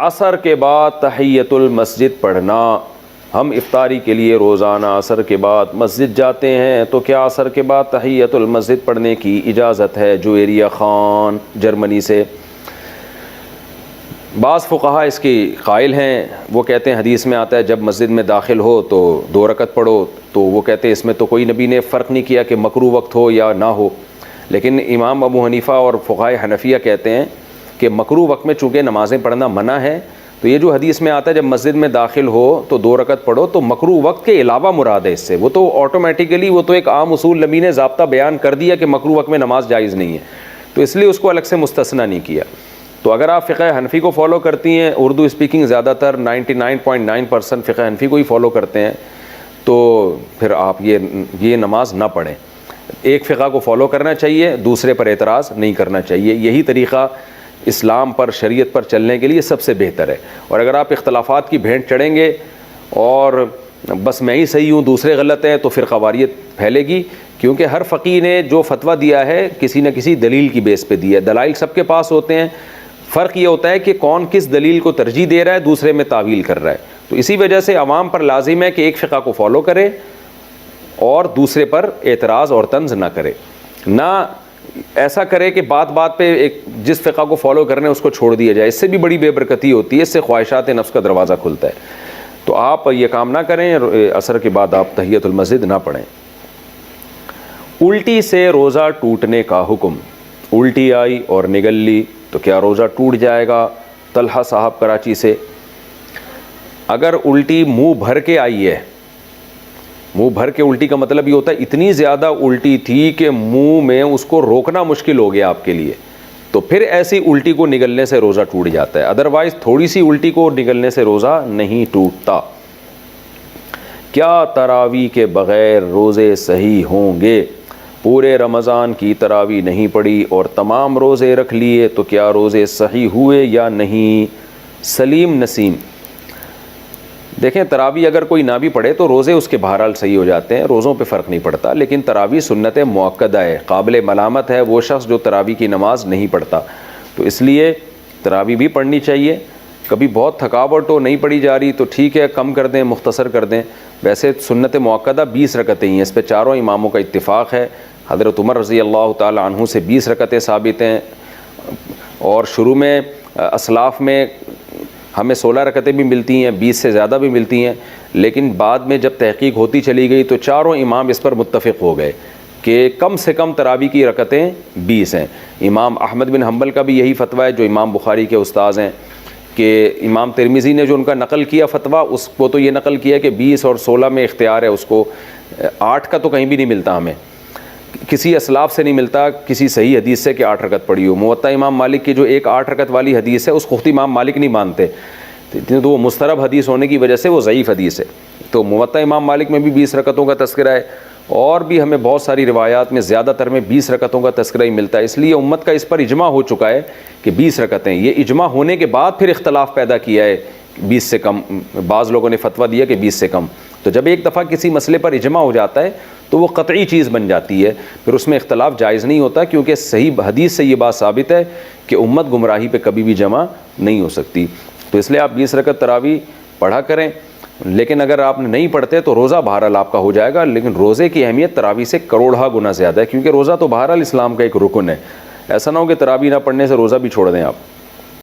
عصر کے بعد تحیۃ المسجد پڑھنا. ہم افطاری کے لیے روزانہ عصر کے بعد مسجد جاتے ہیں, تو کیا عصر کے بعد تحیۃ المسجد پڑھنے کی اجازت ہے؟ جویریہ خان جرمنی سے. بعض فقہا اس کی قائل ہیں, وہ کہتے ہیں حدیث میں آتا ہے جب مسجد میں داخل ہو تو 2 رکعت پڑھو, تو وہ کہتے ہیں اس میں تو کوئی نبی نے فرق نہیں کیا کہ مکروہ وقت ہو یا نہ ہو. لیکن امام ابو حنیفہ اور فقہائے حنفیہ کہتے ہیں کہ مکروہ وقت میں چونکہ نمازیں پڑھنا منع ہے, تو یہ جو حدیث میں آتا ہے جب مسجد میں داخل ہو تو 2 رکعت پڑھو, تو مکروہ وقت کے علاوہ مراد ہے اس سے. وہ تو آٹومیٹیکلی وہ تو ایک عام اصول نبی نے ضابطہ بیان کر دیا کہ مکروہ وقت میں نماز جائز نہیں ہے, تو اس لیے اس کو الگ سے مستثنیٰ نہیں کیا. تو اگر آپ فقہ حنفی کو فالو کرتی ہیں, اردو اسپیکنگ زیادہ تر 99.9% فقہ حنفی کو ہی فالو کرتے ہیں, تو پھر آپ یہ نماز نہ پڑھیں. ایک فقہ کو فالو کرنا چاہیے, دوسرے پر اعتراض نہیں کرنا چاہیے. یہی طریقہ اسلام پر, شریعت پر چلنے کے لیے سب سے بہتر ہے. اور اگر آپ اختلافات کی بھینٹ چڑھیں گے اور بس میں ہی صحیح ہوں دوسرے غلط ہیں, تو پھر خواریت پھیلے گی. کیونکہ ہر فقیہ نے جو فتویٰ دیا ہے کسی نہ کسی دلیل کی بیس پہ دیا ہے. دلائل سب کے پاس ہوتے ہیں, فرق یہ ہوتا ہے کہ کون کس دلیل کو ترجیح دے رہا ہے, دوسرے میں تعویل کر رہا ہے. تو اسی وجہ سے عوام پر لازم ہے کہ ایک فقہ کو فالو کرے اور دوسرے پر اعتراض اور طنز نہ کرے. نہ ایسا کرے کہ بات بات پہ ایک جس فقہ کو فالو کرنے اس کو چھوڑ دیا جائے, اس سے بھی بڑی بے برکتی ہوتی ہے, اس سے خواہشات نفس کا دروازہ کھلتا ہے. تو آپ یہ کام نہ کریں, عصر کے بعد آپ تحیۃ المسجد نہ پڑھیں. الٹی سے روزہ ٹوٹنے کا حکم. الٹی آئی اور نگل لی تو کیا روزہ ٹوٹ جائے گا؟ طلحہ صاحب کراچی سے. اگر الٹی منہ بھر کے آئی ہے, منہ بھر کے الٹی کا مطلب یہ ہوتا ہے اتنی زیادہ الٹی تھی کہ منہ میں اس کو روکنا مشکل ہو گیا آپ کے لیے, تو پھر ایسی الٹی کو نگلنے سے روزہ ٹوٹ جاتا ہے. ادروائز تھوڑی سی الٹی کو نگلنے سے روزہ نہیں ٹوٹتا. کیا تراویح کے بغیر روزے صحیح ہوں گے؟ پورے رمضان کی تراویح نہیں پڑی اور تمام روزے رکھ لیے تو کیا روزے صحیح ہوئے یا نہیں؟ سلیم نسیم. دیکھیں, تراویح اگر کوئی نہ بھی پڑھے تو روزے اس کے بہرحال صحیح ہو جاتے ہیں, روزوں پہ فرق نہیں پڑتا. لیکن تراویح سنت مؤکدہ ہے, قابل ملامت ہے وہ شخص جو تراویح کی نماز نہیں پڑھتا. تو اس لیے تراویح بھی پڑھنی چاہیے. کبھی بہت تھکاوٹ ہو, نہیں پڑھی جا رہی, تو ٹھیک ہے کم کر دیں, مختصر کر دیں. ویسے سنت مؤکدہ 20 رکعتیں ہی ہیں, اس پہ چاروں اماموں کا اتفاق ہے. حضرت عمر رضی اللہ تعالی عنہ سے 20 رکعتیں ثابت ہیں, اور شروع میں اسلاف میں ہمیں 16 رکعتیں بھی ملتی ہیں, 20 سے زیادہ بھی ملتی ہیں. لیکن بعد میں جب تحقیق ہوتی چلی گئی تو چاروں امام اس پر متفق ہو گئے کہ کم سے کم تراویح کی رکعتیں 20 ہیں. امام احمد بن حنبل کا بھی یہی فتویٰ ہے جو امام بخاری کے استاذ ہیں, کہ امام ترمذی نے جو ان کا نقل کیا فتویٰ, اس کو تو یہ نقل کیا کہ 20 اور 16 میں اختیار ہے اس کو. 8 کا تو کہیں بھی نہیں ملتا, ہمیں کسی اسلاف سے نہیں ملتا کسی صحیح حدیث سے کہ 8 رکعت پڑھی ہو. موطا امام مالک کی جو ایک 8 رکعت والی حدیث ہے اس کو خود امام مالک نہیں مانتے, تو وہ مسترب حدیث ہونے کی وجہ سے وہ ضعیف حدیث ہے. تو موطا امام مالک میں بھی 20 رکعتوں کا تذکرہ ہے, اور بھی ہمیں بہت ساری روایات میں زیادہ تر میں 20 رکعتوں کا تذکرہ ہی ملتا ہے. اس لیے امت کا اس پر اجماع ہو چکا ہے کہ 20 رکعتیں. یہ اجماع ہونے کے بعد پھر اختلاف پیدا کیا ہے 20 سے کم, بعض لوگوں نے فتویٰ دیا کہ 20 سے کم. تو جب ایک دفعہ کسی مسئلے پر اجماع ہو جاتا ہے تو وہ قطعی چیز بن جاتی ہے, پھر اس میں اختلاف جائز نہیں ہوتا, کیونکہ صحیح حدیث سے یہ بات ثابت ہے کہ امت گمراہی پہ کبھی بھی جمع نہیں ہو سکتی. تو اس لیے آپ 20 رکعت تراویح پڑھا کریں. لیکن اگر آپ نہیں پڑھتے تو روزہ بہرحال آپ کا ہو جائے گا, لیکن روزے کی اہمیت تراویح سے کروڑہ گنا زیادہ ہے, کیونکہ روزہ تو بہرحال اسلام کا ایک رکن ہے. ایسا نہ ہو کہ تراویح نہ پڑھنے سے روزہ بھی چھوڑ دیں آپ.